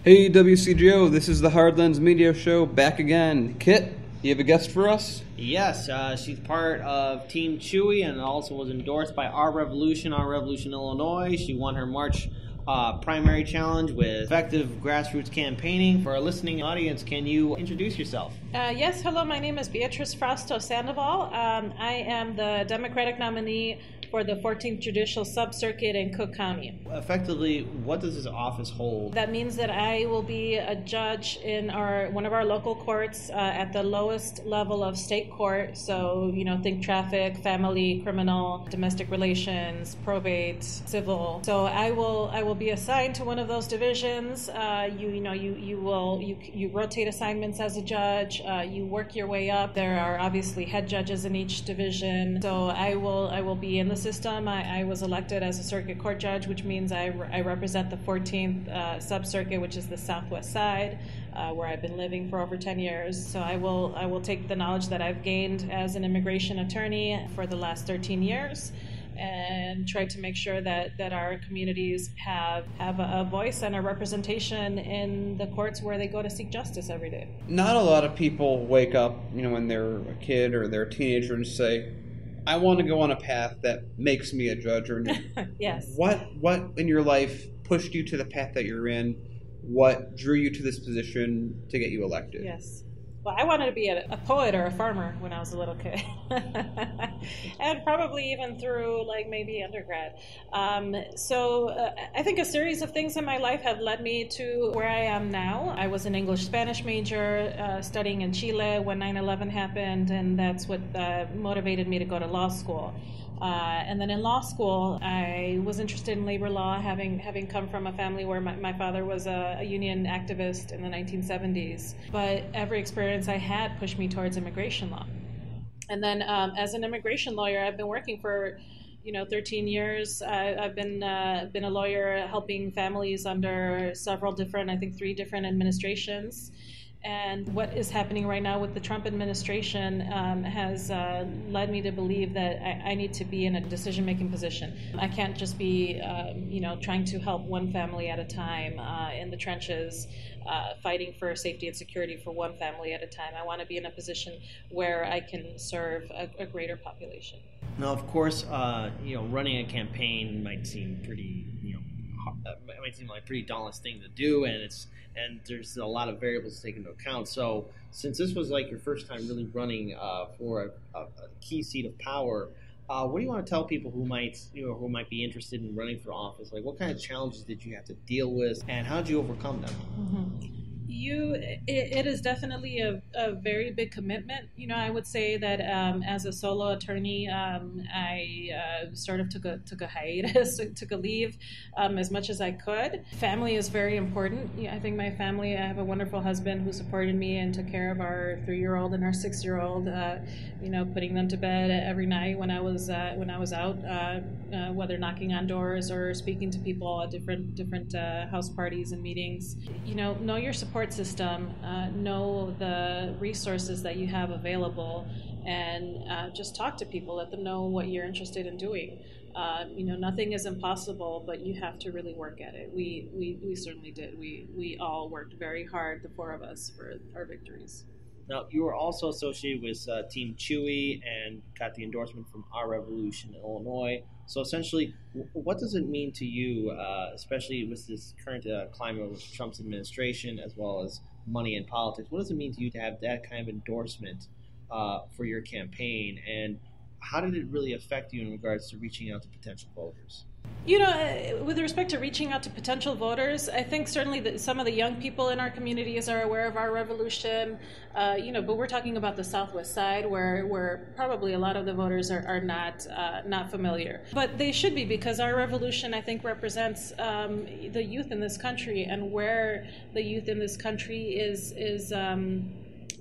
Hey WCGO, this is the Hard Lens Media Show back again. Kit, you have a guest for us? Yes, she's part of Team Chewy and also was endorsed by Our Revolution, Illinois. She won her March primary challenge with effective grassroots campaigning. For our listening audience, can you introduce yourself? Yes, hello, my name is Beatriz Frausto-Sandoval. I am the Democratic nominee for the 14th Judicial Sub-Circuit in Cook County. Effectively, what does this office hold? That means that I will be a judge in one of our local courts at the lowest level of state court. So, think traffic, family, criminal, domestic relations, probate, civil. So I will be assigned to one of those divisions. You rotate assignments as a judge. You work your way up. There are obviously head judges in each division. So I will be in the system. I was elected as a circuit court judge, which means I represent the 14th sub-circuit, which is the southwest side, where I've been living for over 10 years. So I will take the knowledge that I've gained as an immigration attorney for the last 13 years and try to make sure that our communities have a voice and a representation in the courts where they go to seek justice every day. Not a lot of people wake up, when they're a kid or they're a teenager and say, I want to go on a path that makes me a judge. Or Yes. What in your life pushed you to the path that you're in? What drew you to this position to get you elected? Yes. Well, I wanted to be a poet or a farmer when I was a little kid. And probably even through maybe undergrad. I think a series of things in my life have led me to where I am now. I was an English-Spanish major studying in Chile when 9/11 happened, and that's what motivated me to go to law school. And then in law school, I was interested in labor law, having come from a family where my father was a union activist in the 1970s. But every experience I had pushed me towards immigration law. And then as an immigration lawyer, I've been working for 13 years. I've been a lawyer helping families under several different, I think 3 different administrations. And what is happening right now with the Trump administration has led me to believe that I need to be in a decision-making position. I can't just be, trying to help one family at a time in the trenches, fighting for safety and security for one family at a time. I want to be in a position where I can serve a greater population. Now, of course, running a campaign might seem pretty, it might seem like a pretty dauntless thing to do, and there's a lot of variables to take into account. So, since this was like your first time really running for a key seat of power, what do you want to tell people who might be interested in running for office? Like, what kind of challenges did you have to deal with, and how did you overcome them? Mm-hmm. It is definitely a very big commitment. I would say that as a solo attorney, I sort of took a hiatus, took a leave as much as I could. Family is very important. I think my family, I have a wonderful husband who supported me and took care of our 3-year-old and our 6-year-old, putting them to bed every night when I was out, whether knocking on doors or speaking to people at different house parties and meetings. Know your support system, know the resources that you have available, and just talk to people, let them know what you're interested in doing. Nothing is impossible, but you have to really work at it. We certainly did. We all worked very hard, the 4 of us, for our victories. Now, you were also associated with Team Chewy and got the endorsement from Our Revolution, Illinois. So essentially, what does it mean to you, especially with this current climate with Trump's administration as well as money in politics? What does it mean to you to have that kind of endorsement for your campaign? And how did it really affect you in regards to reaching out to potential voters? With respect to reaching out to potential voters, I think certainly that some of the young people in our communities are aware of Our Revolution, but we're talking about the southwest side where probably a lot of the voters are not familiar. But they should be, because Our Revolution, I think, represents the youth in this country, and where the youth in this country is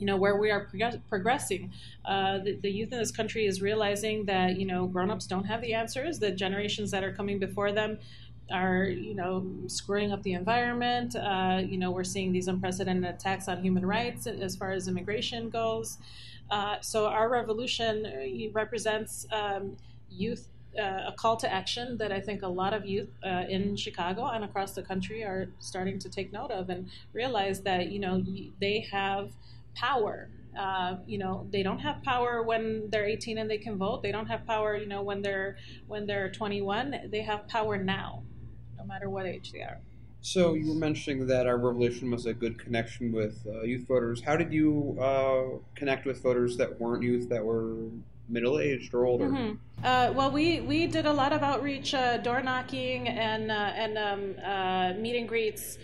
where we are progressing. The youth in this country is realizing that, grown-ups don't have the answers. The generations that are coming before them are, screwing up the environment. We're seeing these unprecedented attacks on human rights as far as immigration goes. So Our Revolution represents youth a call to action that I think a lot of youth in Chicago and across the country are starting to take note of and realize that, they have power. They don't have power when they're 18 and they can vote. They don't have power, when they're 21. They have power now, no matter what age they are. So you were mentioning that our revolution was a good connection with youth voters. How did you connect with voters that weren't youth, that were middle-aged or older? Mm-hmm. Well, we did a lot of outreach, door knocking, and meet and greets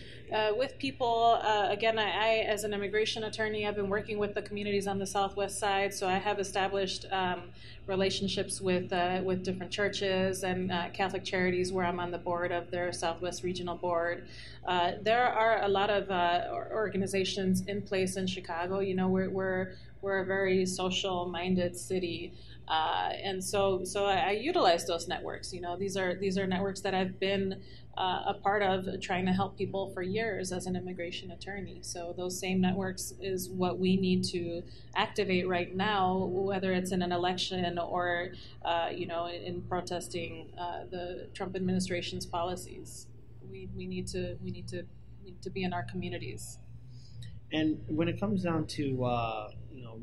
with people. Again, I, as an immigration attorney, I've been working with the communities on the Southwest side, so I have established relationships with different churches and Catholic charities where I'm on the board of their Southwest Regional Board. There are a lot of organizations in place in Chicago. We're a very social-minded city. And so I utilize those networks. These are networks that I've been a part of, trying to help people for years as an immigration attorney. So those same networks is what we need to activate right now, whether it's in an election or in protesting the Trump administration's policies. We need to be in our communities. And when it comes down to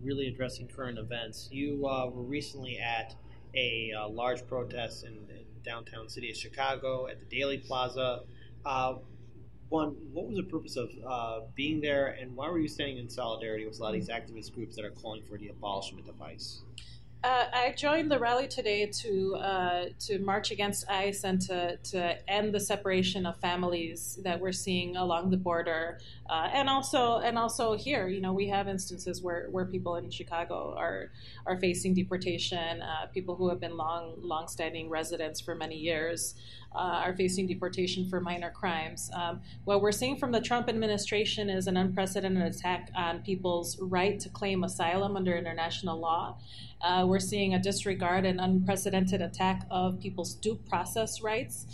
really addressing current events, you were recently at a large protest in downtown city of Chicago at the Daily Plaza. One, what was the purpose of being there, and why were you standing in solidarity with a lot of these activist groups that are calling for the abolishment of ICE? I joined the rally today to march against ICE and to end the separation of families that we're seeing along the border, and also here. We have instances where people in Chicago are facing deportation. People who have been long-standing residents for many years are facing deportation for minor crimes. What we're seeing from the Trump administration is an unprecedented attack on people's right to claim asylum under international law. We're seeing a disregard and unprecedented attack of people's due process rights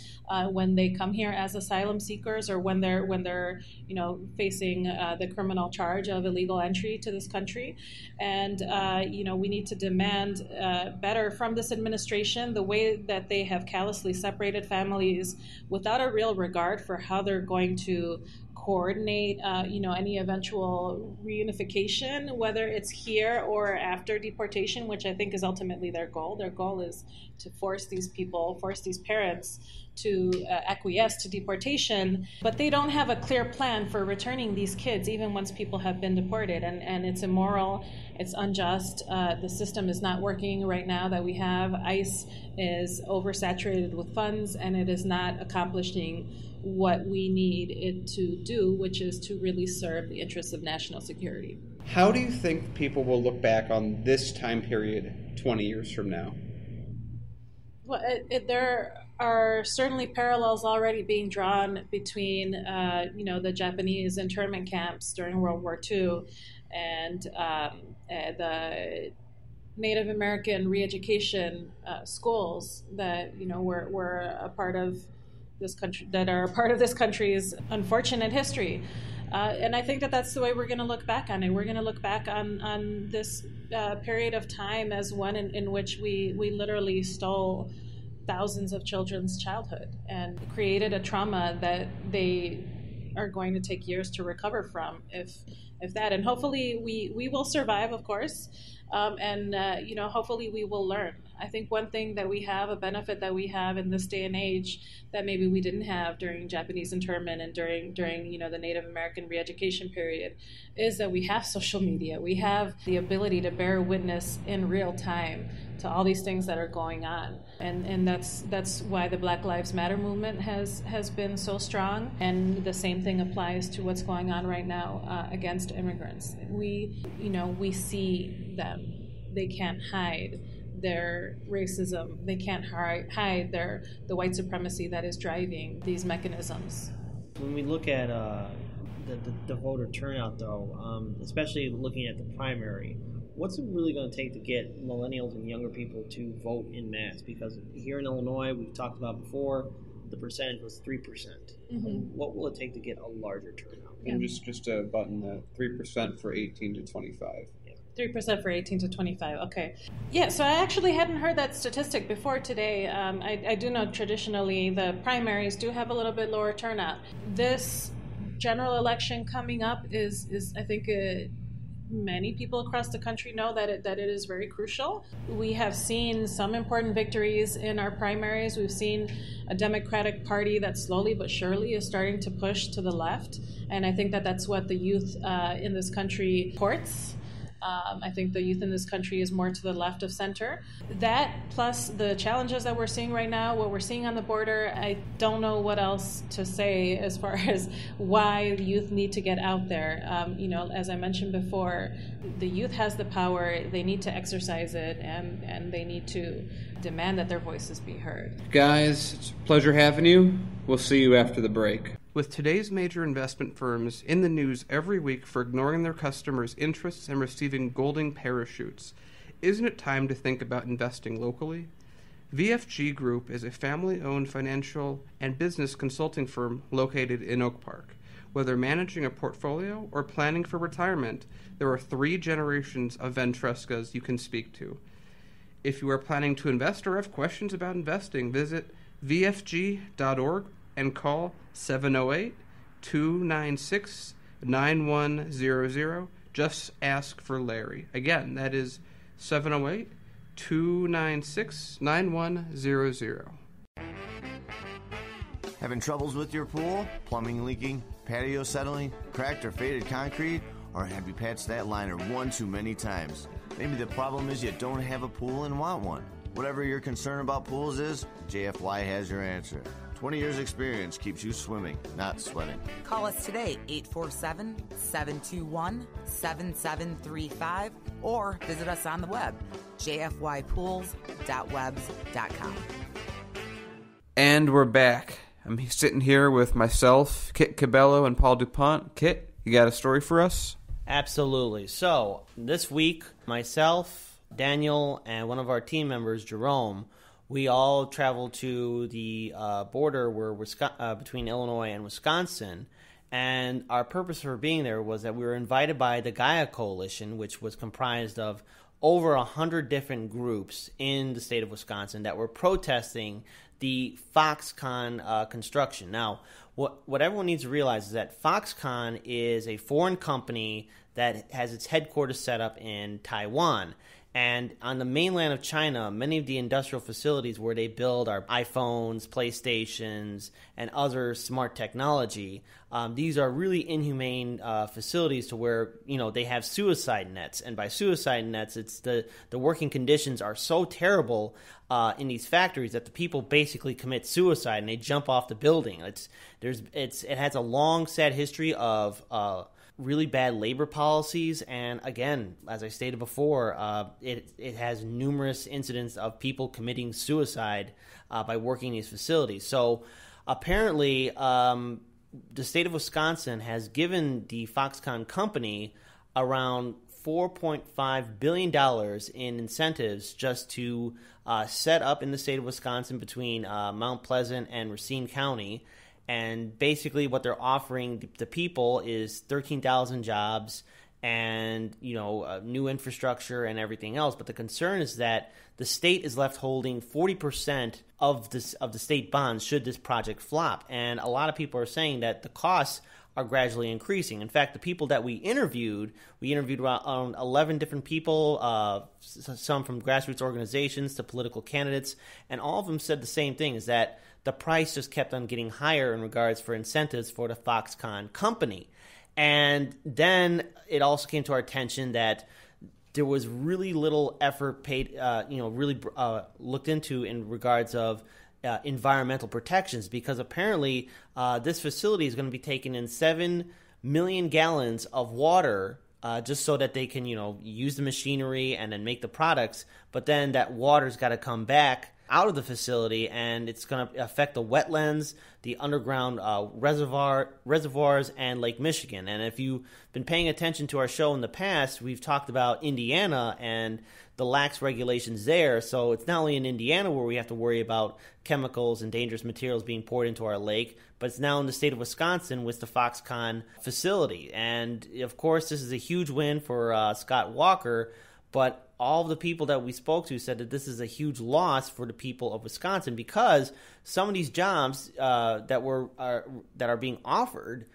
when they come here as asylum seekers, or when they're facing the criminal charge of illegal entry to this country. And we need to demand better from this administration. The way that they have callously separated families without a real regard for how they're going to coordinate, any eventual reunification, whether it's here or after deportation, which I think is ultimately their goal. Their goal is to force these parents to acquiesce to deportation, but they don't have a clear plan for returning these kids, even once people have been deported. And it's immoral, it's unjust. The system is not working right now that we have. ICE is oversaturated with funds, and it is not accomplishing what we need it to do, which is to really serve the interests of national security. How do you think people will look back on this time period 20 years from now? Well, there are certainly parallels already being drawn between, the Japanese internment camps during World War II and the Native American re-education schools that were a part of this country, that are a part of this country's unfortunate history. And I think that's the way we're going to look back on it. We're going to look back on this period of time as one in which we literally stole thousands of children's childhood and created a trauma that they are going to take years to recover from, if that. And hopefully we will survive, of course, and hopefully we will learn. I think one thing that we have, a benefit that we have in this day and age that maybe we didn't have during Japanese internment and during the Native American re-education period, is that we have social media. We have the ability to bear witness in real time to all these things that are going on, and that's why the Black Lives Matter movement has been so strong. And the same thing applies to what's going on right now against immigrants. We see them. They can't hide their racism. They can't hide the white supremacy that is driving these mechanisms. When we look at the voter turnout, though, especially looking at the primary, what's it really going to take to get millennials and younger people to vote in mass? Because here in Illinois, we've talked about before, the percentage was 3%. Mm-hmm. What will it take to get a larger turnout? And just a button, 3% for 18 to 25. 3% for 18 to 25. Okay. Yeah, so I actually hadn't heard that statistic before today. I do know traditionally the primaries do have a little bit lower turnout. This general election coming up is I think, many people across the country know that it is very crucial. We have seen some important victories in our primaries. We've seen a Democratic Party that slowly but surely is starting to push to the left. And I think that that's what the youth in this country supports. I think the youth in this country is more to the left of center. That plus the challenges that we're seeing right now, what we're seeing on the border, I don't know what else to say as far as why the youth need to get out there. As I mentioned before, the youth has the power. They need to exercise it, and they need to demand that their voices be heard. Guys, it's a pleasure having you. We'll see you after the break. With today's major investment firms in the news every week for ignoring their customers' interests and receiving golden parachutes, isn't it time to think about investing locally? VFG Group is a family-owned financial and business consulting firm located in Oak Park. Whether managing a portfolio or planning for retirement, there are 3 generations of Ventrescas you can speak to. If you are planning to invest or have questions about investing, visit vfg.org and call 708-296-9100. Just ask for Larry. Again, that is 708-296-9100. Having troubles with your pool? Plumbing leaking? Patio settling? Cracked or faded concrete? Or have you patched that liner one too many times? Maybe the problem is you don't have a pool and want one. Whatever your concern about pools is, JFY has your answer. 20 years experience keeps you swimming, not sweating. Call us today, 847-721-7735, or visit us on the web, jfypools.webs.com. And we're back. I'm sitting here with myself, Kit Cabello, and Paul DuPont. Kit, you got a story for us? Absolutely. So, this week, myself, Daniel, and one of our team members, Jerome, we all traveled to the border between Illinois and Wisconsin, and our purpose for being there was that we were invited by the Gaia Coalition, which was comprised of over 100 different groups in the state of Wisconsin that were protesting the Foxconn construction. Now, what everyone needs to realize is that Foxconn is a foreign company that has its headquarters set up in Taiwan. And on the mainland of China, many of the industrial facilities where they build our iPhones, PlayStations, and other smart technology, these are really inhumane facilities to where, they have suicide nets. And by suicide nets, it's the working conditions are so terrible in these factories that the people basically commit suicide and they jump off the building. It has a long, sad history of really bad labor policies, and again, as I stated before, it has numerous incidents of people committing suicide by working in these facilities. So apparently, the state of Wisconsin has given the Foxconn company around $4.5 billion in incentives just to set up in the state of Wisconsin between Mount Pleasant and Racine County. And basically what they're offering the people is 13,000 jobs and, new infrastructure and everything else. But the concern is that the state is left holding 40% of the state bonds should this project flop. And a lot of people are saying that the costs are gradually increasing. In fact, the people that we interviewed around 11 different people, some from grassroots organizations to political candidates, and all of them said the same thing, is that the price just kept on getting higher in regards for incentives for the Foxconn company. And then it also came to our attention that there was really little effort paid, looked into in regards of environmental protections, because apparently this facility is going to be taking in 7 million gallons of water just so that they can, use the machinery and then make the products. But then that water's got to come back out of the facility, and it's going to affect the wetlands, the underground reservoirs, and Lake Michigan. And if you've been paying attention to our show in the past, we've talked about Indiana and the lax regulations there. So it's not only in Indiana where we have to worry about chemicals and dangerous materials being poured into our lake, but it's now in the state of Wisconsin with the Foxconn facility. And, of course, this is a huge win for Scott Walker, but all of the people that we spoke to said that this is a huge loss for the people of Wisconsin, because some of these jobs that are being offered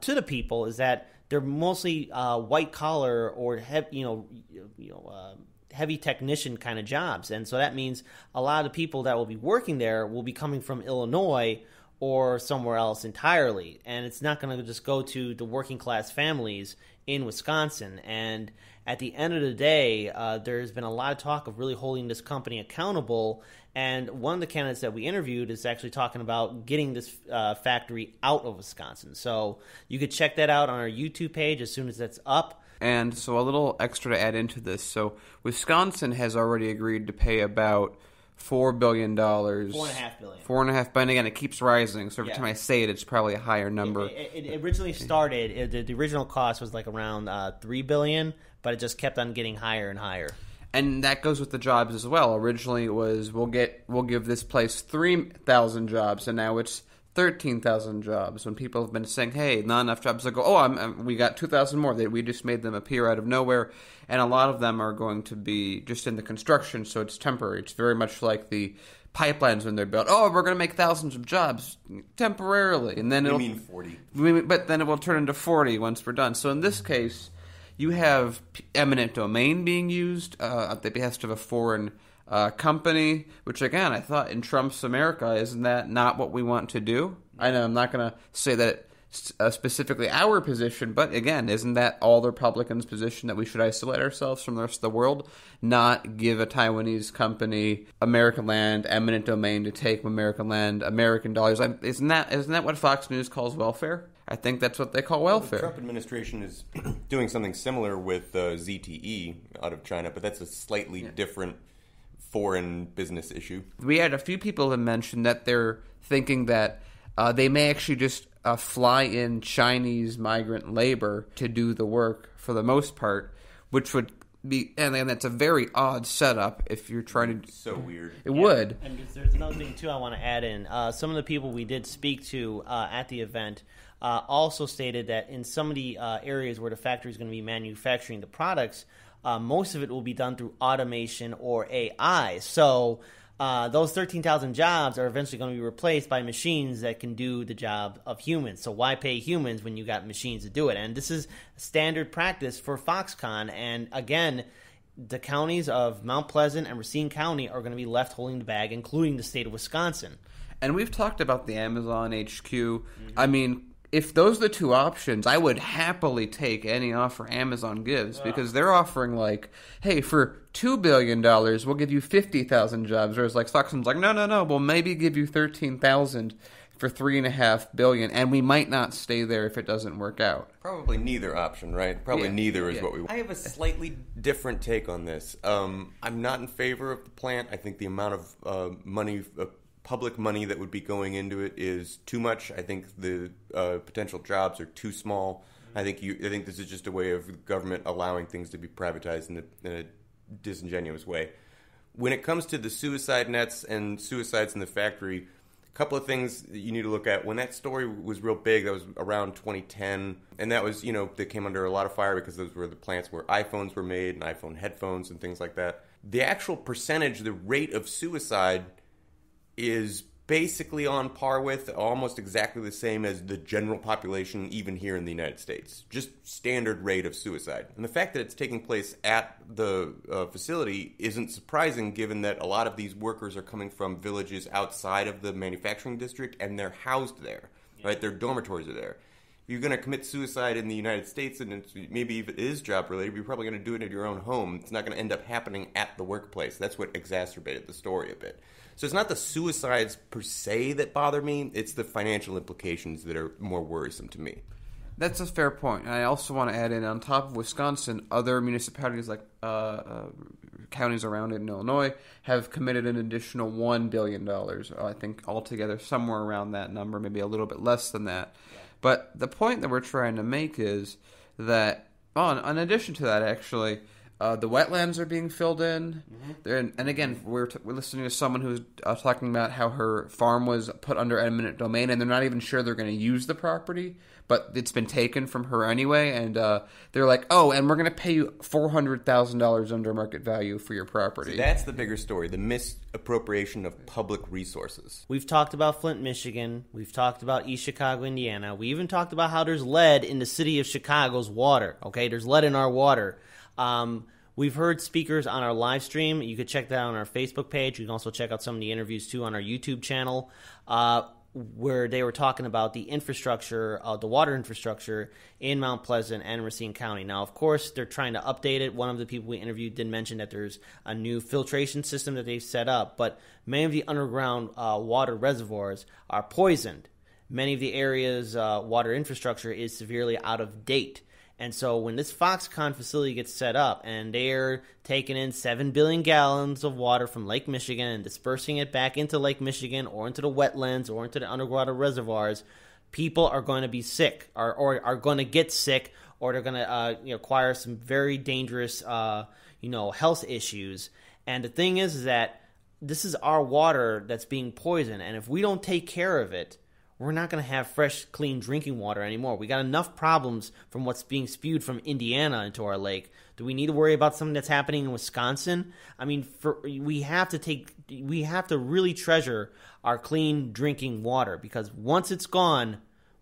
to the people is that they're mostly white collar or heavy technician kind of jobs. And so that means a lot of the people that will be working there will be coming from Illinois or somewhere else entirely. And it's not going to just go to the working class families in Wisconsin. And at the end of the day, there's been a lot of talk of really holding this company accountable. And one of the candidates that we interviewed is actually talking about getting this factory out of Wisconsin. So you could check that out on our YouTube page as soon as that's up. And so a little extra to add into this. So Wisconsin has already agreed to pay about $4 billion. $4.5 billion. $4.5 billion. Again, it keeps rising. So every time I say it, it's probably a higher number. It originally started, the original cost was like around $3 billion, but it just kept on getting higher and higher. And that goes with the jobs as well. Originally it was we'll give this place 3,000 jobs, and now it's 13,000 jobs. When people have been saying, hey, not enough jobs, they go, we got 2,000 more. We just made them appear out of nowhere. And a lot of them are going to be just in the construction, so it's temporary. It's very much like the pipelines when they're built. Oh, we're going to make thousands of jobs temporarily. And then You mean 40. But then it will turn into 40 once we're done. So in this case, you have eminent domain being used at the behest of a foreign company, which, again, I thought in Trump's America, isn't that not what we want to do? I know I'm not going to say that specifically our position, but, again, isn't that all the Republicans' position, that we should isolate ourselves from the rest of the world, not give a Taiwanese company American land, eminent domain to take American land, American dollars? Isn't that what Fox News calls welfare? I think that's what they call welfare. The Trump administration is doing something similar with ZTE out of China, but that's a slightly different foreign business issue. We had a few people that mentioned that they're thinking that they may actually just fly in Chinese migrant labor to do the work for the most part, which would be, and that's a very odd setup if you're trying to... So weird. It would. And there's another thing, too, I want to add in. Some of the people we did speak to at the event also stated that in some of the areas where the factory is going to be manufacturing the products, most of it will be done through automation or AI. So those 13,000 jobs are eventually going to be replaced by machines that can do the job of humans. So why pay humans when you got machines to do it? And this is standard practice for Foxconn. And again, the counties of Mount Pleasant and Racine County are going to be left holding the bag, including the state of Wisconsin. And we've talked about the Amazon HQ. Mm-hmm. I mean, if those are the two options, I would happily take any offer Amazon gives, because they're offering like, hey, for $2 billion, we'll give you 50,000 jobs. Whereas like Foxconn's like, no, we'll maybe give you 13,000 for $3.5 billion, and we might not stay there if it doesn't work out. Probably neither option, right? Probably neither is what we want. I have a slightly different take on this. I'm not in favor of the plant. I think the amount of money, public money that would be going into it is too much. I think the potential jobs are too small. I think this is just a way of the government allowing things to be privatized in a disingenuous way. When it comes to the suicide nets and suicides in the factory, a couple of things that you need to look at. When that story was real big, that was around 2010, and that was, they came under a lot of fire because those were the plants where iPhones were made and iPhone headphones and things like that. The actual percentage, the rate of suicide is basically on par with, almost exactly the same as the general population, even here in the United States. Just standard rate of suicide. And the fact that it's taking place at the facility isn't surprising, given that a lot of these workers are coming from villages outside of the manufacturing district, and they're housed there, right? Their dormitories are there. If you're going to commit suicide in the United States, and maybe if it is job-related, you're probably going to do it at your own home. It's not going to end up happening at the workplace. That's what exacerbated the story a bit. So it's not the suicides per se that bother me. It's the financial implications that are more worrisome to me. That's a fair point. And I also want to add in, on top of Wisconsin, other municipalities like counties around it in Illinois have committed an additional $1 billion. I think altogether somewhere around that number, maybe a little bit less than that. Yeah. But the point that we're trying to make is that, in addition to that, actually, the wetlands are being filled in. Mm-hmm. And again, we're listening to someone who's talking about how her farm was put under eminent domain, and they're not even sure they're going to use the property, but it's been taken from her anyway. And they're like, oh, and we're going to pay you $400,000 under market value for your property. So that's the bigger story, the misappropriation of public resources. We've talked about Flint, Michigan. We've talked about East Chicago, Indiana. We even talked about how there's lead in the city of Chicago's water. Okay, there's lead in our water. We've heard speakers on our live stream. You could check that out on our Facebook page. You can also check out some of the interviews, too, on our YouTube channel, where they were talking about the infrastructure, the water infrastructure in Mount Pleasant and Racine County. Now, of course, they're trying to update it. One of the people we interviewed did mention that there's a new filtration system that they've set up, but many of the underground water reservoirs are poisoned. Many of the area's water infrastructure is severely out of date. And so when this Foxconn facility gets set up and they're taking in 7 billion gallons of water from Lake Michigan and dispersing it back into Lake Michigan or into the wetlands or into the underwater reservoirs, people are going to be sick or are going to get sick, or they're going to acquire some very dangerous health issues. And the thing is that this is our water that's being poisoned, and if we don't take care of it, we're not going to have fresh, clean drinking water anymore. We got enough problems from what's being spewed from Indiana into our lake. Do we need to worry about something that's happening in Wisconsin? I mean, we have to really treasure our clean drinking water, because once it's gone,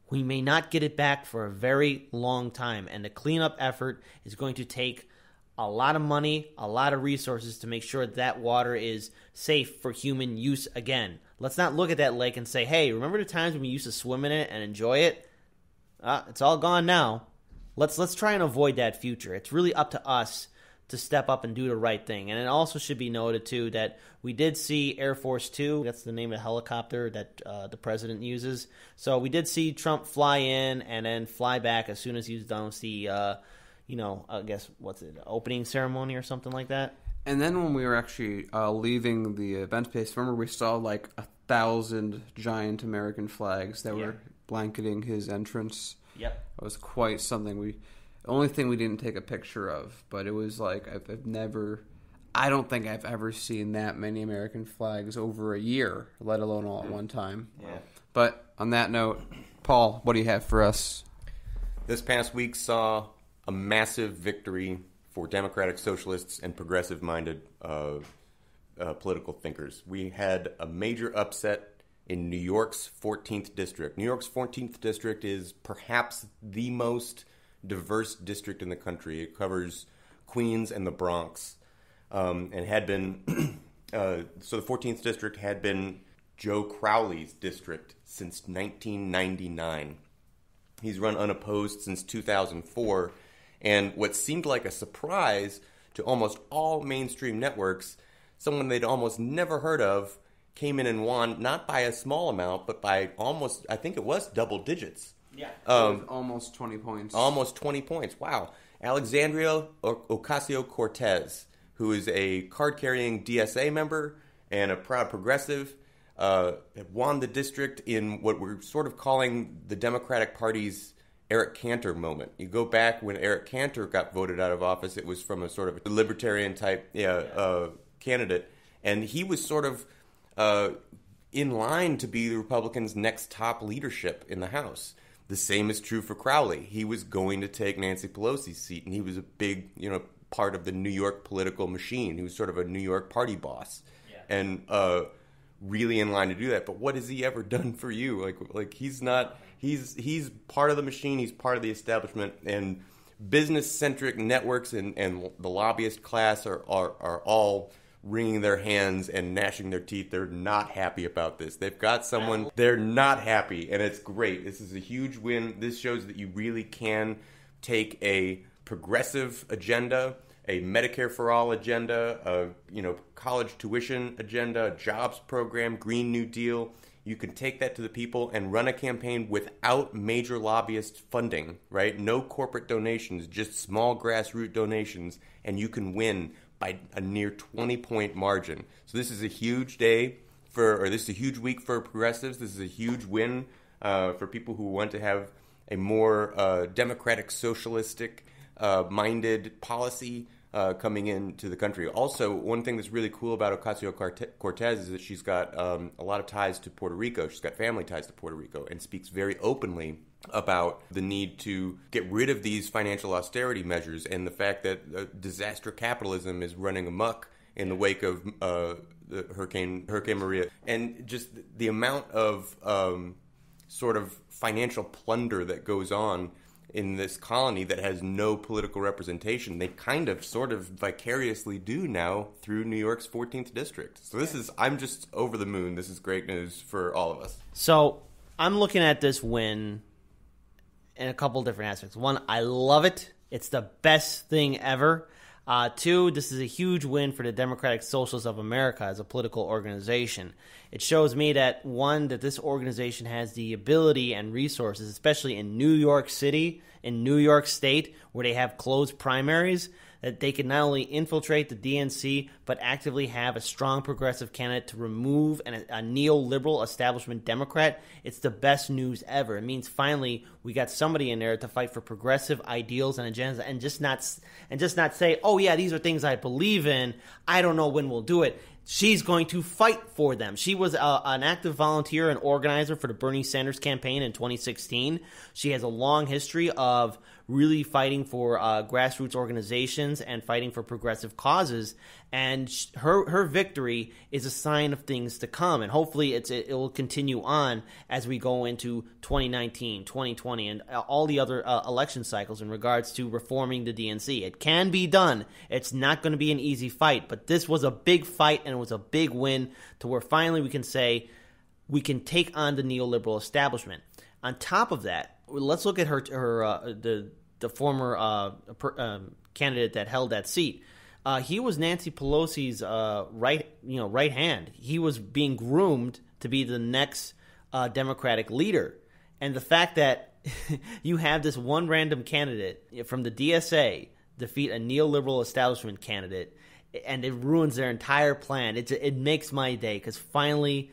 we may not get it back for a very long time. And the cleanup effort is going to take a lot of money, a lot of resources to make sure that water is safe for human use again. Let's not look at that lake and say, hey, remember the times when we used to swim in it and enjoy it? It's all gone now. Let's try and avoid that future. It's really up to us to step up and do the right thing. And it also should be noted, too, that we did see Air Force 2. That's the name of the helicopter that the president uses. So we did see Trump fly in and then fly back as soon as he was done with the, I guess, opening ceremony or something like that. And then when we were actually leaving the event space, remember we saw like 1,000 giant American flags that were blanketing his entrance. Yep. It was quite something. The only thing we didn't take a picture of, but it was like I don't think I've ever seen that many American flags over a year, let alone all at one time. Yeah. But on that note, Paul, what do you have for us? This past week saw a massive victory for democratic socialists and progressive-minded political thinkers. We had a major upset in New York's 14th District. New York's 14th District is perhaps the most diverse district in the country. It covers Queens and the Bronx, and had been... so the 14th District had been Joe Crowley's district since 1999. He's run unopposed since 2004, and what seemed like a surprise to almost all mainstream networks, someone they'd almost never heard of came in and won, not by a small amount, but by almost, I think it was double digits. Yeah, almost 20 points. Almost 20 points, wow. Alexandria Ocasio-Cortez, who is a card-carrying DSA member and a proud progressive, won the district in what we're sort of calling the Democratic Party's Eric Cantor moment. You go back when Eric Cantor got voted out of office, it was from a sort of a libertarian type candidate, and he was sort of in line to be the Republicans' next top leadership in the House. The same is true for Crowley. He was going to take Nancy Pelosi's seat, and he was a big, part of the New York political machine. He was sort of a New York party boss, and really in line to do that. But what has he ever done for you? Like he's not. He's part of the machine. He's part of the establishment, and business-centric networks and the lobbyist class are all wringing their hands and gnashing their teeth. They're not happy about this. They've got someone. They're not happy, and it's great. This is a huge win. This shows that you really can take a progressive agenda, a Medicare for all agenda, a college tuition agenda, a jobs program, Green New Deal. You can take that to the people and run a campaign without major lobbyist funding, right? No corporate donations, just small grassroots donations, and you can win by a near 20-point margin. So this is a huge day this is a huge week for progressives. This is a huge win for people who want to have a more democratic, socialistic minded policy coming into the country. Also, one thing that's really cool about Ocasio-Cortez is that she's got a lot of ties to Puerto Rico. She's got family ties to Puerto Rico and speaks very openly about the need to get rid of these financial austerity measures and the fact that disaster capitalism is running amok in the wake of Hurricane Maria. And just the amount of sort of financial plunder that goes on in this colony that has no political representation, they kind of sort of vicariously do now through New York's 14th district. So I'm just over the moon. This is great news for all of us. So I'm looking at this win in a couple different aspects. One, I love it. It's the best thing ever. Two, this is a huge win for the Democratic Socialists of America as a political organization. It shows me that, one, that this organization has the ability and resources, especially in New York City, in New York State, where they have closed primaries, that they can not only infiltrate the DNC, but actively have a strong progressive candidate to remove a neoliberal establishment Democrat. It's the best news ever. It means finally we got somebody in there to fight for progressive ideals and agendas, and just not say, oh yeah, these are things I believe in. I don't know when we'll do it. She's going to fight for them. She was an active volunteer and organizer for the Bernie Sanders campaign in 2016. She has a long history of really fighting for grassroots organizations and fighting for progressive causes. And her victory is a sign of things to come. And hopefully it will continue on as we go into 2019, 2020, and all the other election cycles in regards to reforming the DNC. It can be done. It's not going to be an easy fight. But this was a big fight, and it was a big win to where finally we can say we can take on the neoliberal establishment. On top of that, let's look at the former candidate that held that seat. He was Nancy Pelosi's right hand. He was being groomed to be the next Democratic leader. And the fact that you have this one random candidate from the DSA defeat a neoliberal establishment candidate, and it ruins their entire plan. It makes my day, because finally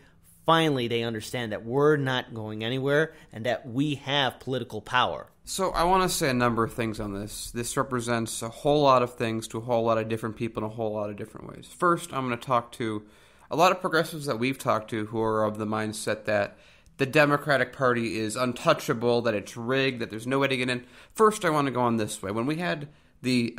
they understand that we're not going anywhere and that we have political power. So I want to say a number of things on this. This represents a whole lot of things to a whole lot of different people in a whole lot of different ways. First, I'm going to talk to a lot of progressives that we've talked to who are of the mindset that the Democratic Party is untouchable, that it's rigged, that there's no way to get in. First, I want to go on this way. When we had the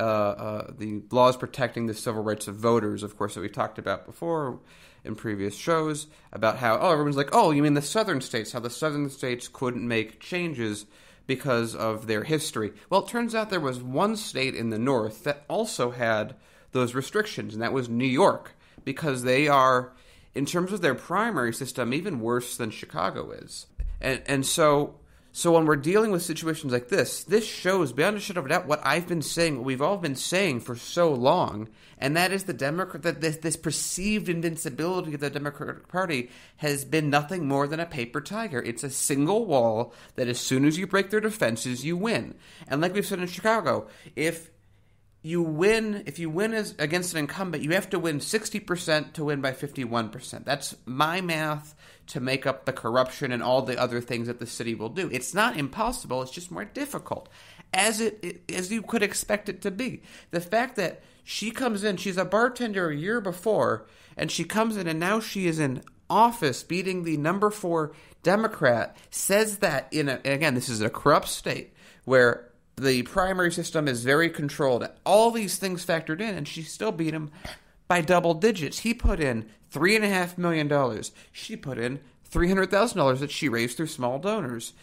laws protecting the civil rights of voters, of course, that we talked about before in previous shows, about how, everyone's like, you mean the southern states, how the southern states couldn't make changes because of their history. Well, it turns out there was one state in the north that also had those restrictions, and that was New York, because they are, in terms of their primary system, even worse than Chicago is. And so when we're dealing with situations like this shows beyond a shadow of a doubt what I've been saying, what we've all been saying for so long, and that is this perceived invincibility of the Democratic Party has been nothing more than a paper tiger. It's a single wall that as soon as you break their defenses, you win. And like we've said in Chicago, if you win against an incumbent, you have to win 60% to win by 51%. That's my math to make up the corruption and all the other things that the city will do. It's not impossible, it's just more difficult, as you could expect it to be. The fact that she comes in, she's a bartender a year before, and she comes in and now she is in office beating the number 4 Democrat, says that again, this is a corrupt state where the primary system is very controlled. All these things factored in, and she still beat him by double digits. He put in $3.5 million. She put in $300,000 that she raised through small donors.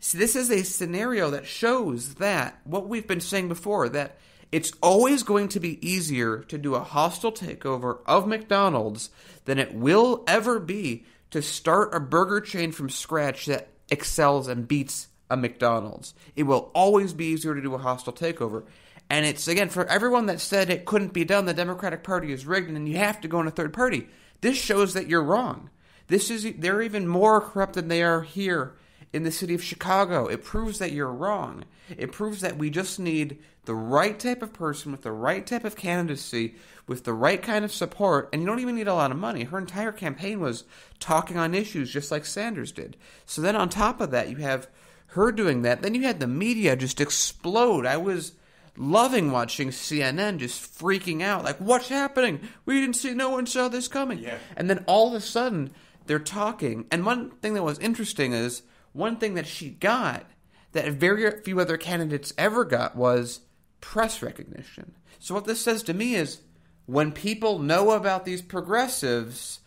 So this is a scenario that shows that what we've been saying before, that it's always going to be easier to do a hostile takeover of McDonald's than it will ever be to start a burger chain from scratch that excels and beats a McDonald's. It will always be easier to do a hostile takeover. And it's, again, for everyone that said it couldn't be done, the Democratic Party is rigged and you have to go in a third party. This shows that you're wrong. They're even more corrupt than they are here in the city of Chicago. It proves that you're wrong. It proves that we just need the right type of person with the right type of candidacy, with the right kind of support, and you don't even need a lot of money. Her entire campaign was talking on issues just like Sanders did. So then on top of that, you have her doing that. Then you had the media just explode. I was loving watching CNN just freaking out, like, what's happening? We didn't see, no one saw this coming. Yeah. And then all of a sudden, they're talking. And one thing that was interesting is, one thing that she got that very few other candidates ever got was press recognition. So what this says to me is, when people know about these progressives,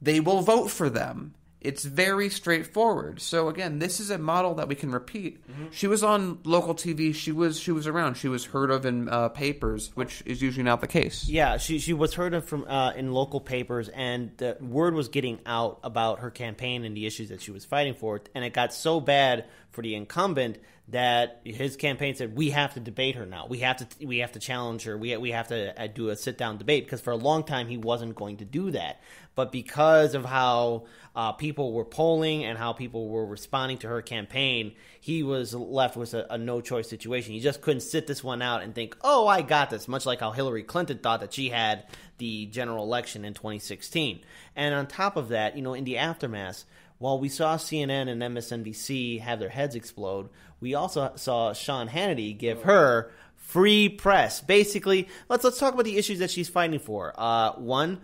they will vote for them. It's very straightforward. So again, this is a model that we can repeat. Mm-hmm. She was on local TV. She was around. She was heard of in papers, which is usually not the case. Yeah, she was heard of from in local papers, and the word was getting out about her campaign and the issues that she was fighting for. And it got so bad for the incumbent that his campaign said, we have to debate her now. We have to challenge her. We have to do a sit down debate, because for a long time he wasn't going to do that. But because of how people were polling and how people were responding to her campaign, he was left with a no-choice situation. He just couldn't sit this one out and think, oh, I got this, much like how Hillary Clinton thought that she had the general election in 2016. And on top of that, in the aftermath, while we saw CNN and MSNBC have their heads explode, we also saw Sean Hannity give her free press. Basically, let's talk about the issues that she's fighting for. One,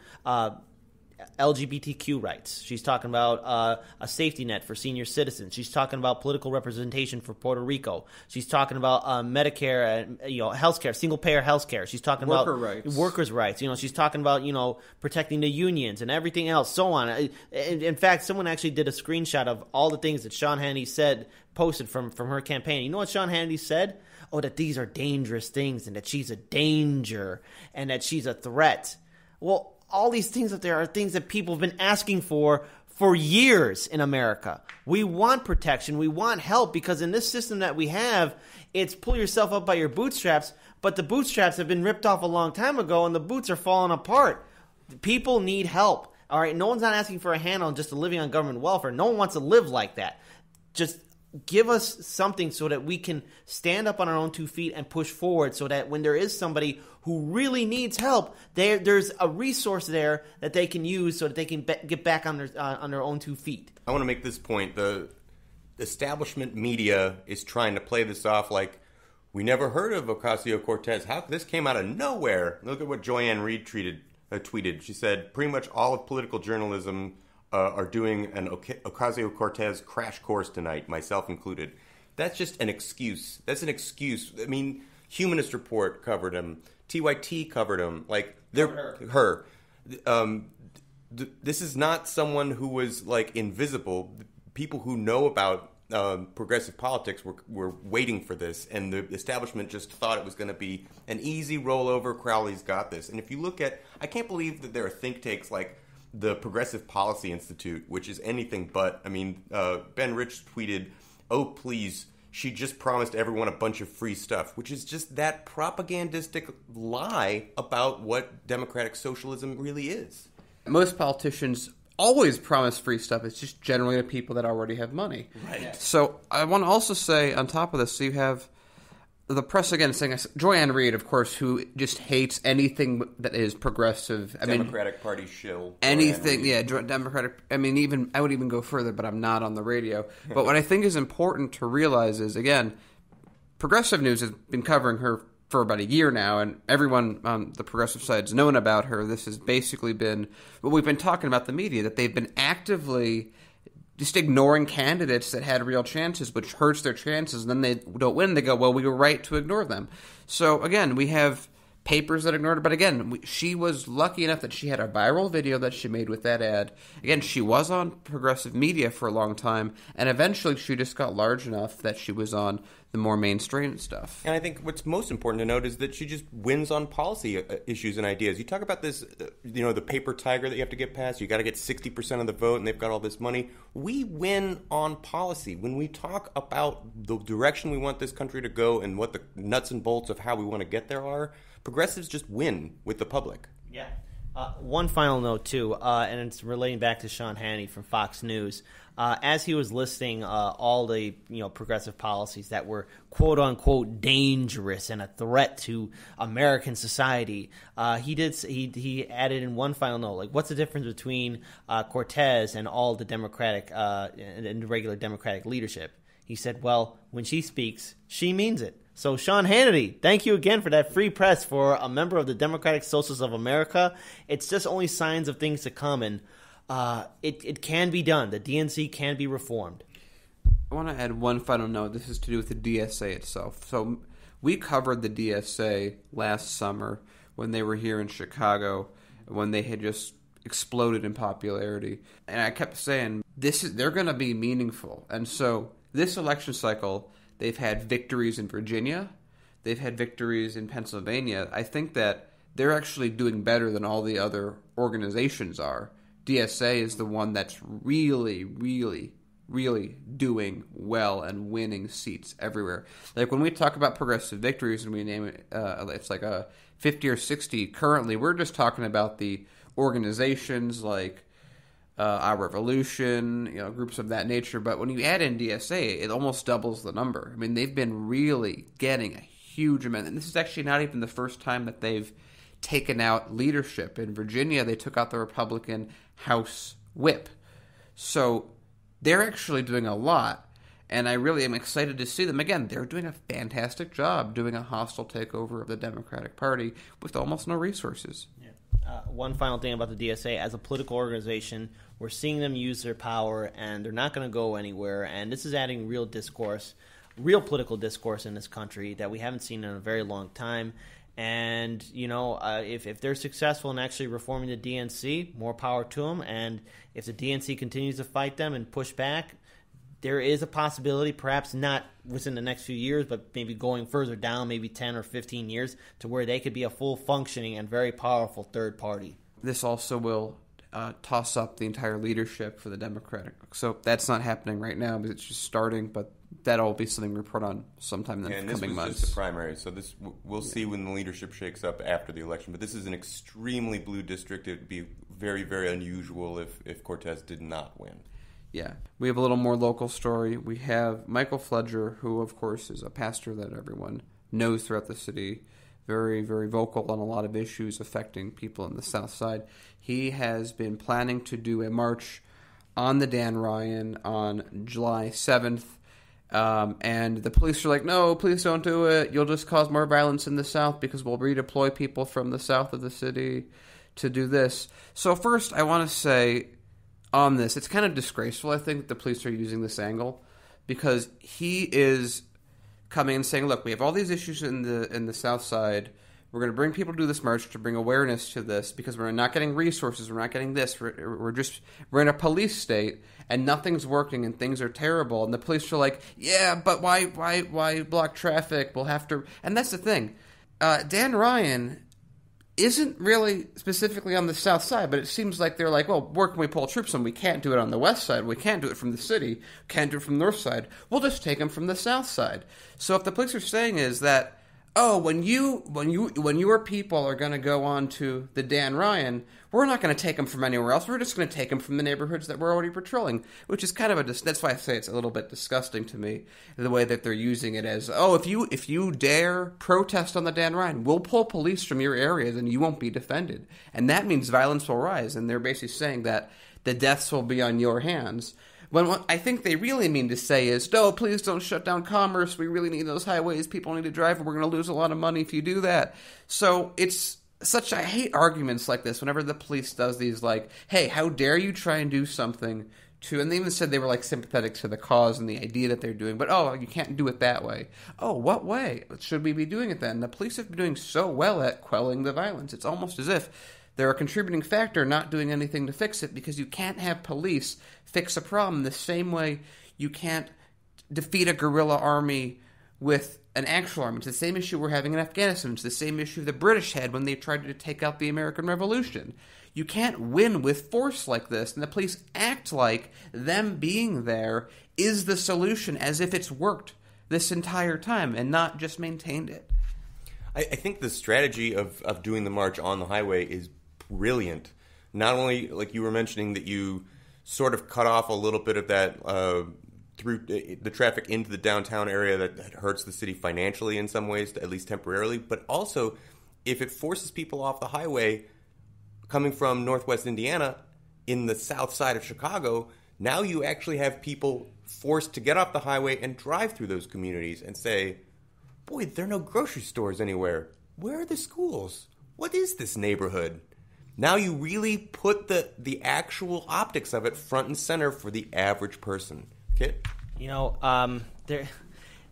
LGBTQ rights. She's talking about a safety net for senior citizens. She's talking about political representation for Puerto Rico. She's talking about Medicare, healthcare, single payer healthcare. She's talking about workers' rights. She's talking about protecting the unions and everything else, so on. In fact, someone actually did a screenshot of all the things that Sean Hannity posted from her campaign. You know what Sean Hannity said? Oh, that these are dangerous things, and that she's a danger, and that she's a threat. Well, all these things up there are things that people have been asking for years in America. We want protection. We want help, because in this system that we have, it's pull yourself up by your bootstraps, but the bootstraps have been ripped off a long time ago, and the boots are falling apart. People need help. All right, no one's not asking for a hand on just living on government welfare. No one wants to live like that. Just give us something so that we can stand up on our own 2 feet and push forward, so that when there is somebody who really needs help, there's a resource there that they can use so that they can get back on their own 2 feet. I want to make this point. The establishment media is trying to play this off like, we never heard of Ocasio-Cortez. How this came out of nowhere? Look at what Joanne Reed tweeted. She said, pretty much all of political journalism are doing an Ocasio-Cortez crash course tonight, myself included. That's just an excuse. That's an excuse. I mean, Humanist Report covered him. TYT covered him. Like, her. This is not someone who was, like, invisible. People who know about progressive politics were waiting for this, and the establishment just thought it was going to be an easy rollover. Crowley's got this. And if you look at, I can't believe that there are think tanks like the Progressive Policy Institute, which is anything but. I mean, Ben Rich tweeted, oh, please, she just promised everyone a bunch of free stuff, which is just that propagandistic lie about what democratic socialism really is. Most politicians always promise free stuff. It's just generally to people that already have money. Right. So I want to also say, on top of this, so you have the press again saying, Joanne Reed, of course, who just hates anything that is progressive. Democratic Party shill. Anything, yeah, Democratic. I mean, I would even go further, but I'm not on the radio. But what I think is important to realize is, again, Progressive News has been covering her for about a year now, and everyone on the progressive side's known about her. This has basically been what we've been talking about the media, that they've been actively just ignoring candidates that had real chances, which hurts their chances, and then they don't win. They go, well, we were right to ignore them. So, again, we have papers that ignored her, but again, she was lucky enough that she had a viral video that she made with that ad. Again, she was on progressive media for a long time, and eventually she just got large enough that she was on the more mainstream stuff. And I think what's most important to note is that she just wins on policy issues and ideas. You talk about this, the paper tiger that you have to get past. You got to get 60% of the vote, and they've got all this money. We win on policy. When we talk about the direction we want this country to go and what the nuts and bolts of how we want to get there are, progressives just win with the public. Yeah. One final note, too, and it's relating back to Sean Hannity from Fox News. As he was listing all the progressive policies that were quote unquote dangerous and a threat to American society, he added in one final note, like, what's the difference between Cortez and all the Democratic and regular Democratic leadership? He said, well, when she speaks, she means it. So, Sean Hannity, thank you again for that free press for a member of the Democratic Socialists of America. It's just only signs of things to come, and it can be done. The DNC can be reformed. I want to add one final note. This is to do with the DSA itself. So, we covered the DSA last summer when they were here in Chicago, when they had just exploded in popularity. And I kept saying, they're going to be meaningful. And so, this election cycle, they've had victories in Virginia. They've had victories in Pennsylvania. I think that they're actually doing better than all the other organizations are. DSA is the one that's really, really, really doing well and winning seats everywhere. Like when we talk about progressive victories and we name it, it's like a 50 or 60 currently, we're just talking about the organizations like Our Revolution, groups of that nature. But when you add in DSA, it almost doubles the number. I mean, they've been really getting a huge amount. And this is actually not even the first time that they've taken out leadership. In Virginia, they took out the Republican House whip. So they're actually doing a lot. And I really am excited to see them. Again, they're doing a fantastic job doing a hostile takeover of the Democratic Party with almost no resources. Yeah. One final thing about the DSA. As a political organization, we're seeing them use their power, and they're not going to go anywhere. And this is adding real political discourse in this country that we haven't seen in a very long time. And, if they're successful in actually reforming the DNC, more power to them. And if the DNC continues to fight them and push back, there is a possibility, perhaps not within the next few years, but maybe going further down, maybe 10 or 15 years, to where they could be a full functioning and very powerful third party. This also will toss up the entire leadership for the Democratic. So that's not happening right now because it's just starting, but that'll be something we report on sometime in the coming months. And this was just a primary, so we'll see when the leadership shakes up after the election. But this is an extremely blue district. It would be very, very unusual if Cortez did not win. Yeah. We have a little more local story. We have Michael Pfleger, who, of course, is a pastor that everyone knows throughout the city, very, very vocal on a lot of issues affecting people in the South Side. He has been planning to do a march on the Dan Ryan on July 7th. And the police are like, no, please don't do it. You'll just cause more violence in the South because we'll redeploy people from the south of the city to do this. So first, I want to say on this, it's kind of disgraceful, I think, that the police are using this angle because he is coming and saying, look, we have all these issues in the South Side. We're going to bring people to do this march to bring awareness to this because we're not getting resources. We're not getting this. We're in a police state and nothing's working and things are terrible. And the police are like, yeah, but why block traffic? We'll have to. And that's the thing. Dan Ryan isn't really specifically on the South Side, but it seems like they're like, well, where can we pull troops on? We can't do it on the West Side. We can't do it from the city. Can't do it from the North Side. We'll just take them from the South Side. So if the police are saying is that, oh, when your people are going to go on to the Dan Ryan, we're not going to take them from anywhere else. We're just going to take them from the neighborhoods that we're already patrolling, which is kind of that's why I say it's a little bit disgusting to me, the way that they're using it as, oh, if you dare protest on the Dan Ryan, we'll pull police from your areas and you won't be defended. And that means violence will rise. And they're basically saying that the deaths will be on your hands. When what I think they really mean to say is, no, please don't shut down commerce. We really need those highways. People need to drive, and we're going to lose a lot of money if you do that. So it's I hate arguments like this whenever the police does these, like, hey, how dare you try and do something to, and they even said they were, like, sympathetic to the cause and the idea that they're doing, but, oh, you can't do it that way. Oh, what way should we be doing it then? The police have been doing so well at quelling the violence. It's almost as if they're a contributing factor not doing anything to fix it because you can't have police fix a problem the same way you can't defeat a guerrilla army with an actual army. It's the same issue we're having in Afghanistan. It's the same issue the British had when they tried to take out the American Revolution. You can't win with force like this, and the police act like them being there is the solution as if it's worked this entire time and not just maintained it. I think the strategy of doing the march on the highway is brilliant. Not only, like you were mentioning, that you sort of cut off a little bit of that through the traffic into the downtown area that hurts the city financially in some ways, at least temporarily, but also if it forces people off the highway coming from northwest Indiana in the south side of Chicago, now you actually have people forced to get off the highway and drive through those communities and say, boy, there are no grocery stores anywhere. Where are the schools? What is this neighborhood? Now you really put the actual optics of it front and center for the average person. Kit? You know,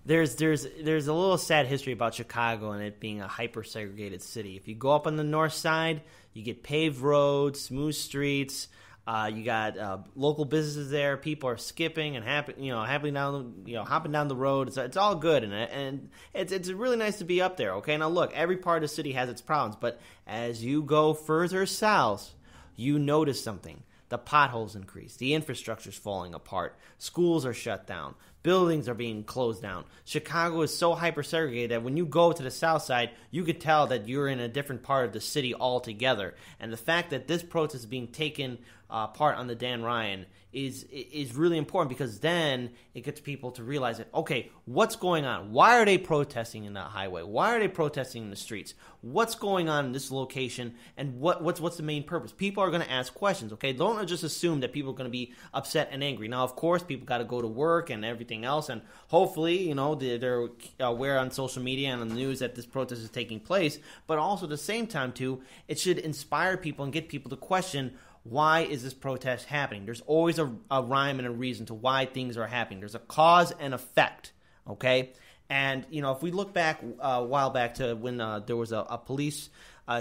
there's a little sad history about Chicago and it being a hyper-segregated city. If you go up on the north side, you get paved roads, smooth streets. You got local businesses there. People are skipping and hopping down the road. It's all good, and it's really nice to be up there. Okay, now look, every part of the city has its problems, but as you go further south, you notice something. The potholes increase. The infrastructure's falling apart. Schools are shut down. Buildings are being closed down. Chicago is so hyper-segregated that when you go to the south side, you could tell that you're in a different part of the city altogether. And the fact that this protest is being taken part on the Dan Ryan is really important, because then it gets people to realize that, okay, what's going on? Why are they protesting in that highway? Why are they protesting in the streets? What's going on in this location? And what's the main purpose? People are going to ask questions, okay? Don't just assume that people are going to be upset and angry. Now, of course, people got to go to work and everything else, and hopefully, they're aware on social media and on the news that this protest is taking place, but also at the same time, too, it should inspire people and get people to question, why is this protest happening? There's always a rhyme and a reason to why things are happening. There's a cause and effect, okay? And, if we look back a while back to when there was a police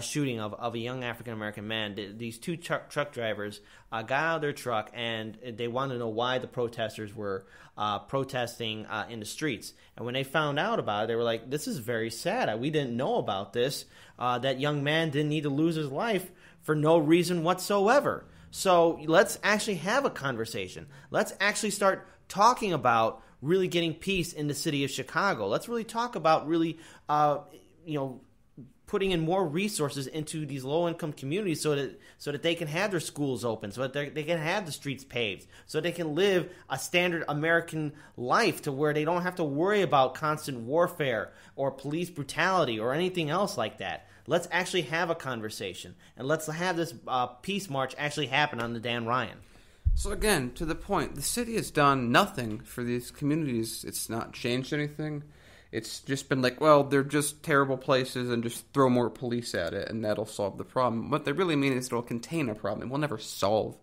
shooting of a young African-American man, these two truck drivers got out of their truck and they wanted to know why the protesters were protesting in the streets. And when they found out about it, they were like, this is very sad. We didn't know about this. That young man didn't need to lose his life for no reason whatsoever. So let's actually have a conversation. Let's actually start talking about really getting peace in the city of Chicago. Let's really talk about really, putting in more resources into these low-income communities so that they can have their schools open, so that they can have the streets paved, so they can live a standard American life to where they don't have to worry about constant warfare or police brutality or anything else like that. Let's actually have a conversation, and let's have this peace march actually happen on the Dan Ryan. So again, to the point, the city has done nothing for these communities. It's not changed anything. It's just been like, well, they're just terrible places and just throw more police at it and that'll solve the problem. What they really mean is it'll contain a problem. It will never solve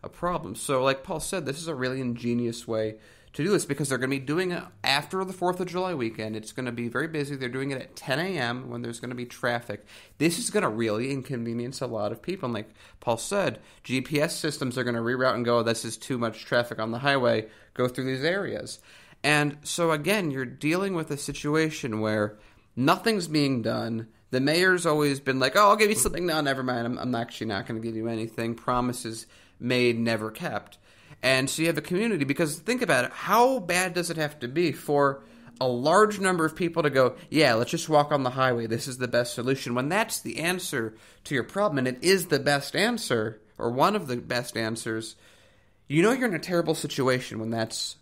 a problem. So like Paul said, this is a really ingenious way to do this because they're going to be doing it after the 4th of July weekend. It's going to be very busy. They're doing it at 10 a.m. when there's going to be traffic. This is going to really inconvenience a lot of people. And like Paul said, GPS systems are going to reroute and go, this is too much traffic on the highway, go through these areas. And so again, you're dealing with a situation where nothing's being done. The mayor's always been like, oh, I'll give you something. No, never mind. I'm actually not going to give you anything. Promises made, never kept. And so you have a community, because think about it, how bad does it have to be for a large number of people to go, yeah, let's just walk on the highway, this is the best solution, when that's the answer to your problem, and it is the best answer, or one of the best answers. You're in a terrible situation when that's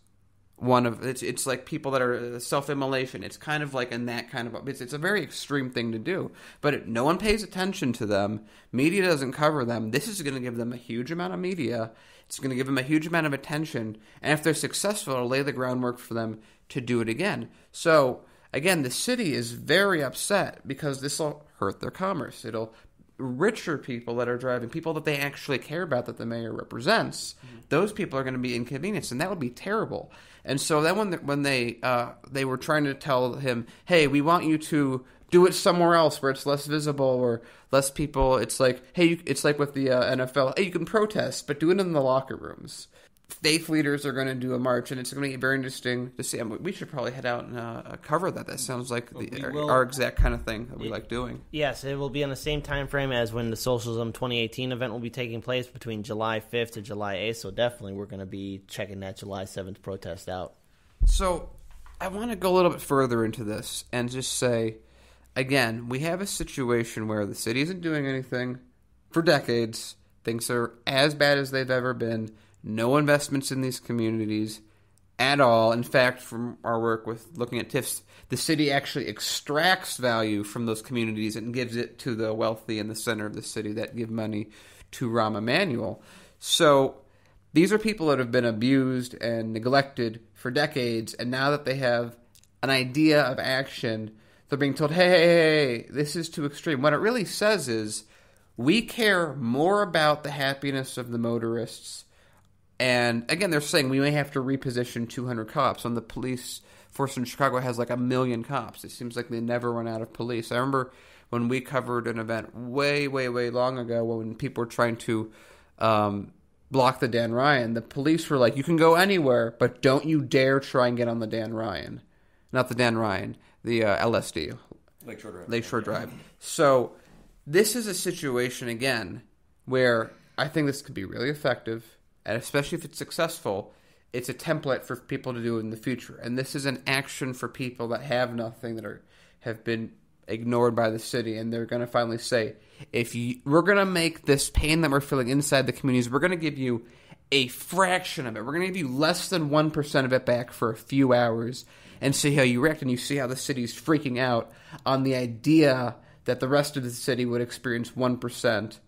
one of, it's like people that are self-immolation. It's kind of like in that kind of, it's a very extreme thing to do, but no one pays attention to them. Media doesn't cover them. This is going to give them a huge amount of media. It's going to give them a huge amount of attention, and if they're successful, it'll lay the groundwork for them to do it again. So again, the city is very upset because this will hurt their commerce. It'll richer people that are driving, people that they actually care about, that the mayor represents, those people are going to be inconvenienced, and that would be terrible. And so then when they were trying to tell him, hey, we want you to do it somewhere else where it's less visible or less people, it's like, hey, it's like with the NFL, hey, you can protest, but do it in the locker rooms. Faith leaders are going to do a march, and it's going to be very interesting to see. We should probably head out and cover that. That sounds like our exact kind of thing that we like doing. Yes, it will be on the same time frame as when the Socialism 2018 event will be taking place between July 5th to July 8th, so definitely we're going to be checking that July 7th protest out. So I want to go a little bit further into this and just say, again, we have a situation where the city isn't doing anything for decades. Things are as bad as they've ever been. No investments in these communities at all. In fact, from our work with looking at TIFs, the city actually extracts value from those communities and gives it to the wealthy in the center of the city that give money to Rahm Emanuel. So these are people that have been abused and neglected for decades, and now that they have an idea of action, they're being told, hey, this is too extreme. What it really says is, we care more about the happiness of the motorists. And again, they're saying we may have to reposition 200 cops when the police force in Chicago has like 1 million cops. It seems like they never run out of police. I remember when we covered an event way, way, way long ago when people were trying to block the Dan Ryan, the police were like, you can go anywhere, but don't you dare try and get on the Dan Ryan. Not the Dan Ryan, the LSD. Lakeshore Drive. So this is a situation, again, where I think this could be really effective, and especially if it's successful, it's a template for people to do in the future. And this is an action for people that have nothing, that have been ignored by the city, and they're going to finally say, we're going to make this pain that we're feeling inside the communities, we're going to give you a fraction of it. We're going to give you less than 1% of it back for a few hours and see how you react, and you see how the city's freaking out on the idea that the rest of the city would experience 1%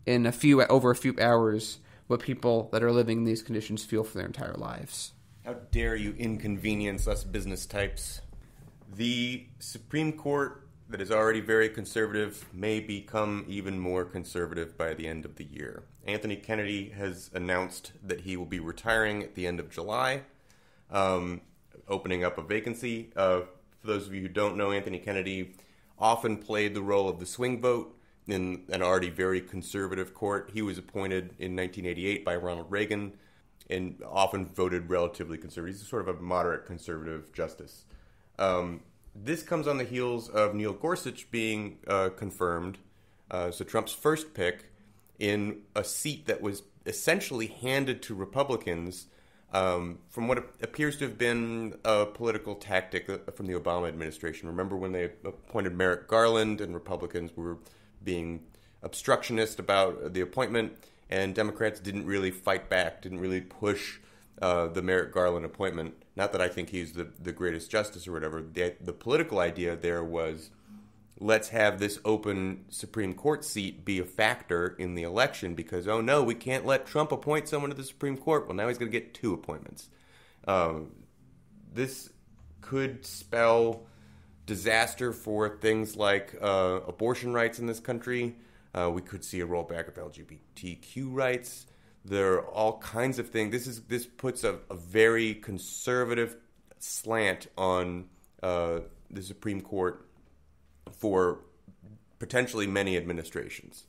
in over a few hours what people that are living in these conditions feel for their entire lives. How dare you inconvenience us business types? The Supreme Court, that is already very conservative, may become even more conservative by the end of the year. Anthony Kennedy has announced that he will be retiring at the end of July, opening up a vacancy. For those of you who don't know, Anthony Kennedy often played the role of the swing vote in an already very conservative court. He was appointed in 1988 by Ronald Reagan and often voted relatively conservative. He's sort of a moderate conservative justice. This comes on the heels of Neil Gorsuch being confirmed, so Trump's first pick, in a seat that was essentially handed to Republicans from what appears to have been a political tactic from the Obama administration. Remember when they appointed Merrick Garland and Republicans were being obstructionist about the appointment, and Democrats didn't really fight back, didn't really push the Merrick Garland appointment. Not that I think he's the greatest justice or whatever. The political idea there was, let's have this open Supreme Court seat be a factor in the election because, oh no, we can't let Trump appoint someone to the Supreme Court. Well, now he's going to get 2 appointments. This could spell disaster for things like abortion rights in this country. We could see a rollback of LGBTQ rights. There are all kinds of things. This puts a very conservative slant on the Supreme Court for potentially many administrations.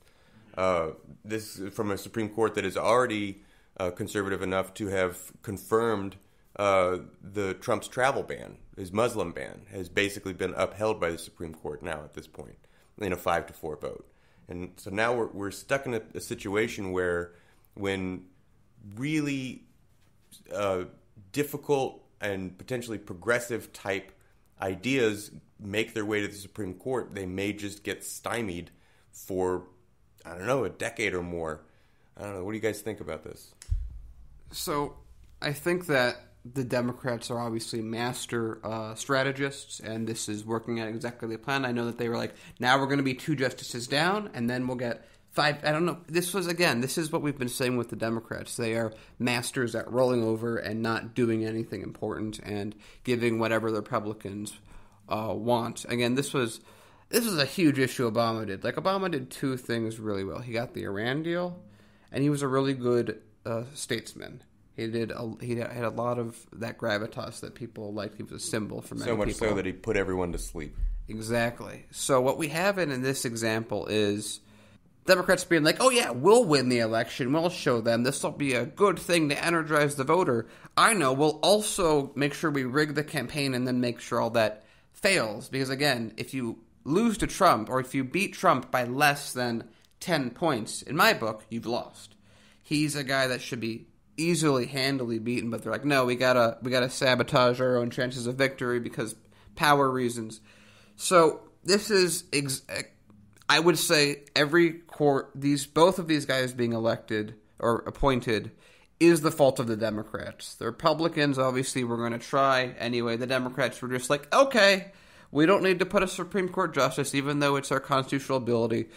This is from a Supreme Court that is already conservative enough to have confirmed the Trump's travel ban, his Muslim ban, has basically been upheld by the Supreme Court now at this point in a 5-4 vote. And so now we're stuck in a situation where when really difficult and potentially progressive type ideas make their way to the Supreme Court, they may just get stymied for, I don't know, a decade or more. I don't know. What do you guys think about this? So I think that the Democrats are obviously master strategists, and this is working out exactly the plan. I know that they were like, now we're going to be 2 justices down, and then we'll get 5. I don't know. This is what we've been saying with the Democrats. They are masters at rolling over and not doing anything important and giving whatever the Republicans want. Again, this was a huge issue Obama did. Like, Obama did 2 things really well. He got the Iran deal, and he was a really good statesman. He had a lot of that gravitas that people liked. He was a symbol for many people. So much so that he put everyone to sleep. Exactly. So what we have in this example is Democrats being like, oh yeah, we'll win the election. We'll show them. This will be a good thing to energize the voter. I know. We'll also make sure we rig the campaign and then make sure all that fails. Because again, if you lose to Trump or if you beat Trump by less than 10 points, in my book, you've lost. He's a guy that should be easily, handily beaten, but they're like, no, we gotta sabotage our own chances of victory because power reasons. So this is I would say both of these guys being elected or appointed is the fault of the Democrats. The Republicans, obviously, were going to try anyway. The Democrats were just like, okay, we don't need to put a Supreme Court justice, even though it's our constitutional ability,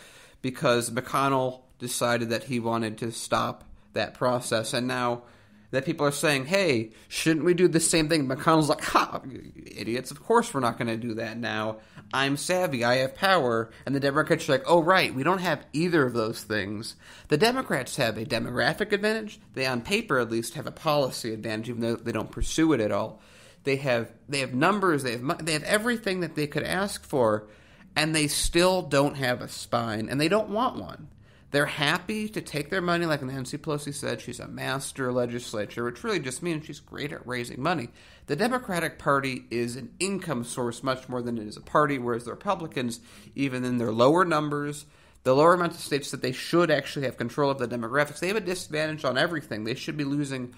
because McConnell decided that he wanted to stop that process. And now that people are saying, hey, shouldn't we do the same thing? McConnell's like, ha, idiots, of course we're not going to do that now. I'm savvy, I have power. And the Democrats are like, oh, right, we don't have either of those things. The Democrats have a demographic advantage. They, on paper at least, have a policy advantage, even though they don't pursue it at all. They have numbers, they have everything that they could ask for, and they still don't have a spine, and they don't want one. They're happy to take their money, like Nancy Pelosi said, she's a master legislature, which really just means she's great at raising money. The Democratic Party is an income source much more than it is a party, whereas the Republicans, even in their lower numbers, the lower amount of states that they should actually have control of the demographics, they have a disadvantage on everything. They should be losing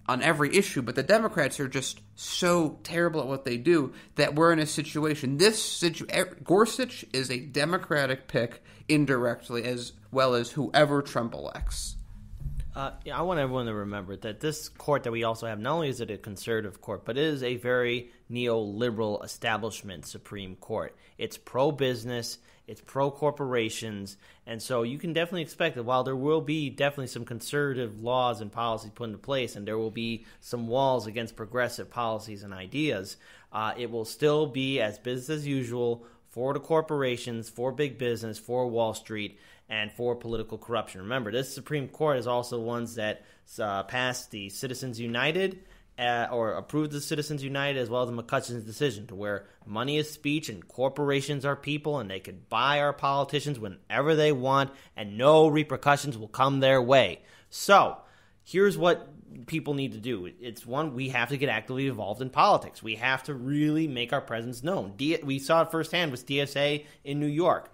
on every issue, but the Democrats are just so terrible at what they do that we're in a situation. Gorsuch is a Democratic pick indirectly, as well as whoever Trump elects. I want everyone to remember that this court that we also have, not only is it a conservative court, but it is a very neoliberal establishment Supreme Court. It's pro-business, it's pro-corporations, and so you can definitely expect that while there will be definitely some conservative laws and policies put into place, and there will be some walls against progressive policies and ideas, it will still be as business as usual for the corporations, for big business, for Wall Street, and for political corruption. Remember, this Supreme Court is also ones that passed the Citizens United or approved the Citizens United, as well as the McCutcheon's decision, to where money is speech and corporations are people, and they could buy our politicians whenever they want, and no repercussions will come their way. So here's what people need to do. It's one, we have to get actively involved in politics. We have to really make our presence known. We saw it firsthand with DSA in New York.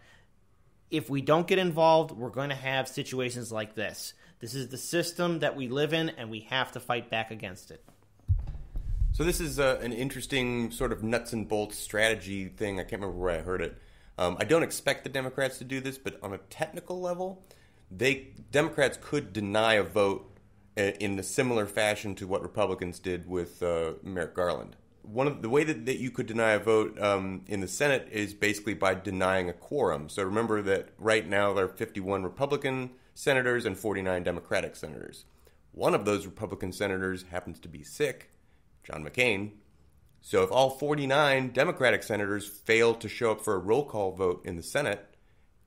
If we don't get involved, we're going to have situations like this. This is the system that we live in, and we have to fight back against it. So this is an interesting sort of nuts and bolts strategy thing. I can't remember where I heard it. I don't expect the Democrats to do this, but on a technical level, Democrats could deny a vote in a similar fashion to what Republicans did with Merrick Garland. The way that you could deny a vote in the Senate is basically by denying a quorum. So remember that right now there are 51 Republican senators and 49 Democratic senators. One of those Republican senators happens to be sick, John McCain. So if all 49 Democratic senators fail to show up for a roll call vote in the Senate,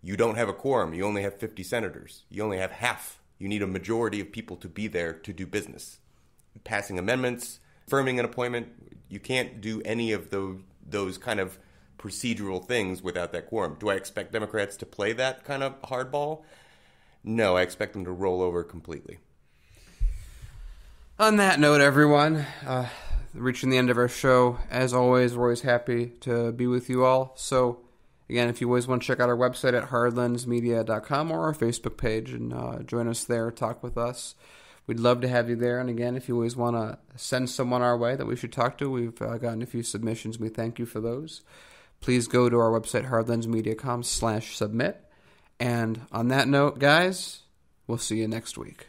you don't have a quorum. You only have 50 senators. You only have half. You need a majority of people to be there to do business. Passing amendments, confirming an appointment, you can't do any of those kind of procedural things without that quorum. Do I expect Democrats to play that kind of hardball? No, I expect them to roll over completely. On that note, everyone, reaching the end of our show. As always, we're always happy to be with you all. So, again, if you always want to check out our website at hardlensmedia.com or our Facebook page and join us there, talk with us. We'd love to have you there. And again, if you always want to send someone our way that we should talk to, we've gotten a few submissions. We thank you for those. Please go to our website, hardlensmedia.com/submit. And on that note, guys, we'll see you next week.